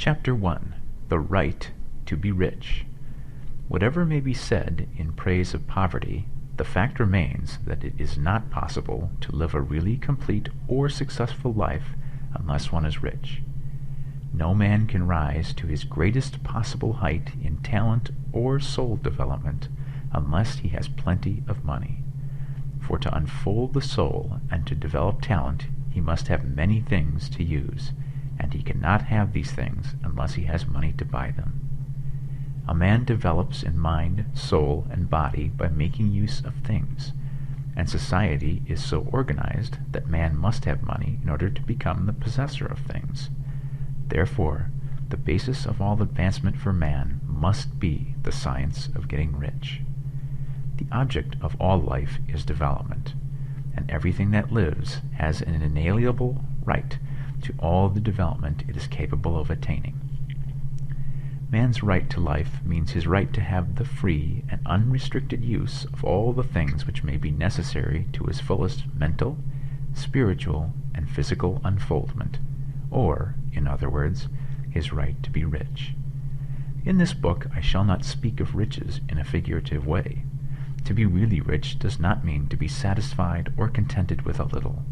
Chapter 1. The Right to be Rich. Whatever may be said in praise of poverty, the fact remains that it is not possible to live a really complete or successful life unless one is rich. No man can rise to his greatest possible height in talent or soul development unless he has plenty of money. For to unfold the soul and to develop talent, he must have many things to use, and he cannot have these things unless he has money to buy them. A man develops in mind, soul, and body by making use of things, and society is so organized that man must have money in order to become the possessor of things. Therefore, the basis of all advancement for man must be the science of getting rich. The object of all life is development, and everything that lives has an inalienable right to all the development it is capable of attaining. Man's right to life means his right to have the free and unrestricted use of all the things which may be necessary to his fullest mental, spiritual, and physical unfoldment, or, in other words, his right to be rich. In this book I shall not speak of riches in a figurative way. To be really rich does not mean to be satisfied or contented with a little.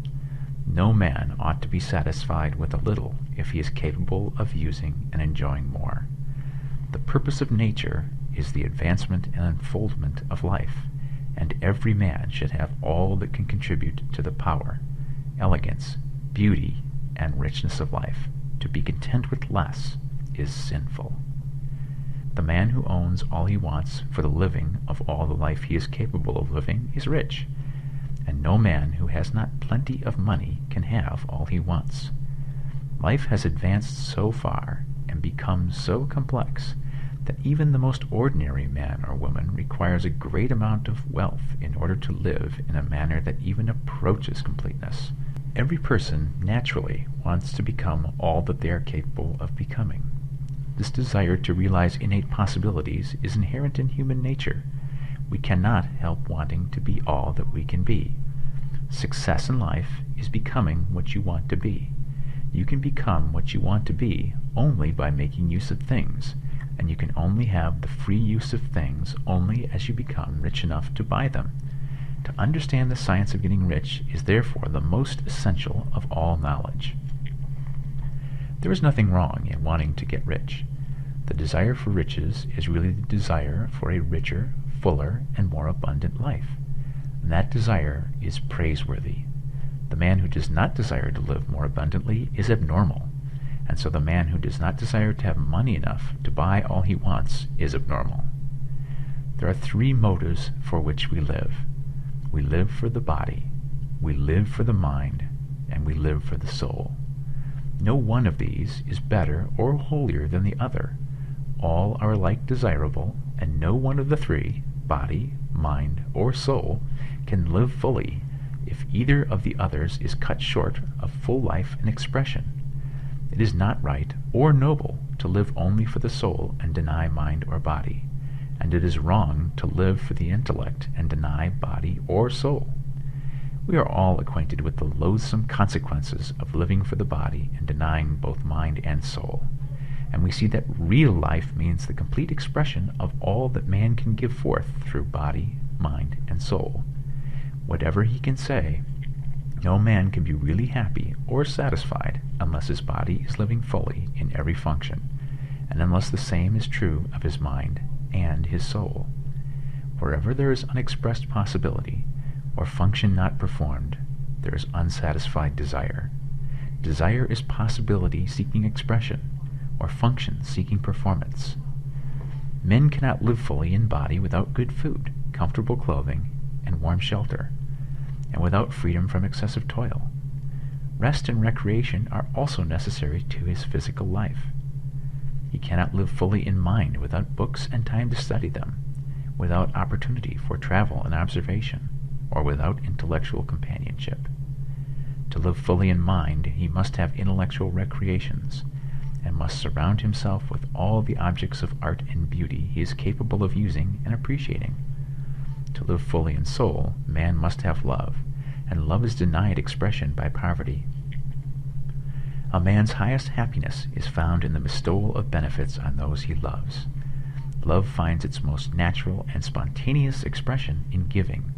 No man ought to be satisfied with a little if he is capable of using and enjoying more. The purpose of nature is the advancement and unfoldment of life, and every man should have all that can contribute to the power, elegance, beauty, and richness of life. To be content with less is sinful. The man who owns all he wants for the living of all the life he is capable of living is rich, and no man who has not plenty of money can have all he wants. Life has advanced so far and become so complex that even the most ordinary man or woman requires a great amount of wealth in order to live in a manner that even approaches completeness. Every person naturally wants to become all that they are capable of becoming. This desire to realize innate possibilities is inherent in human nature. We cannot help wanting to be all that we can be. Success in life is becoming what you want to be. You can become what you want to be only by making use of things, and you can only have the free use of things only as you become rich enough to buy them. To understand the science of getting rich is therefore the most essential of all knowledge. There is nothing wrong in wanting to get rich. The desire for riches is really the desire for a richer, fuller, and more abundant life. And that desire is praiseworthy. The man who does not desire to live more abundantly is abnormal, and so the man who does not desire to have money enough to buy all he wants is abnormal. There are three motives for which we live. We live for the body, we live for the mind, and we live for the soul. No one of these is better or holier than the other. All are alike desirable, and no one of the three, body, mind, or soul, can live fully if either of the others is cut short of full life and expression. It is not right or noble to live only for the soul and deny mind or body, and it is wrong to live for the intellect and deny body or soul. We are all acquainted with the loathsome consequences of living for the body and denying both mind and soul, and we see that real life means the complete expression of all that man can give forth through body, mind, and soul. Whatever he can say, no man can be really happy or satisfied unless his body is living fully in every function, and unless the same is true of his mind and his soul. Wherever there is unexpressed possibility, or function not performed, there is unsatisfied desire. Desire is possibility seeking expression, or function seeking performance. Men cannot live fully in body without good food, comfortable clothing, and warm shelter, and without freedom from excessive toil. Rest and recreation are also necessary to his physical life. He cannot live fully in mind without books and time to study them, without opportunity for travel and observation, or without intellectual companionship. To live fully in mind, he must have intellectual recreations, and must surround himself with all the objects of art and beauty he is capable of using and appreciating. To live fully in soul, man must have love, and love is denied expression by poverty. A man's highest happiness is found in the bestowal of benefits on those he loves. Love finds its most natural and spontaneous expression in giving.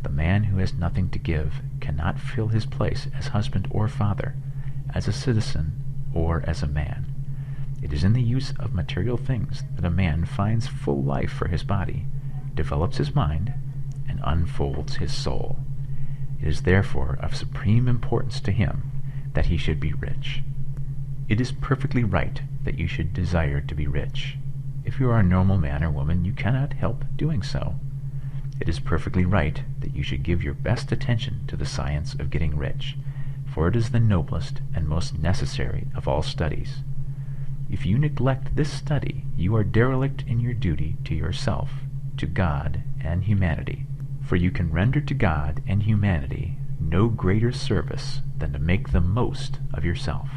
The man who has nothing to give cannot fill his place as husband or father, as a citizen, or as a man. It is in the use of material things that a man finds full life for his body, develops his mind, and unfolds his soul. It is therefore of supreme importance to him that he should be rich. It is perfectly right that you should desire to be rich. If you are a normal man or woman, you cannot help doing so. It is perfectly right that you should give your best attention to the science of getting rich, for it is the noblest and most necessary of all studies. If you neglect this study, you are derelict in your duty to yourself, to God, and humanity, for you can render to God and humanity no greater service than to make the most of yourself.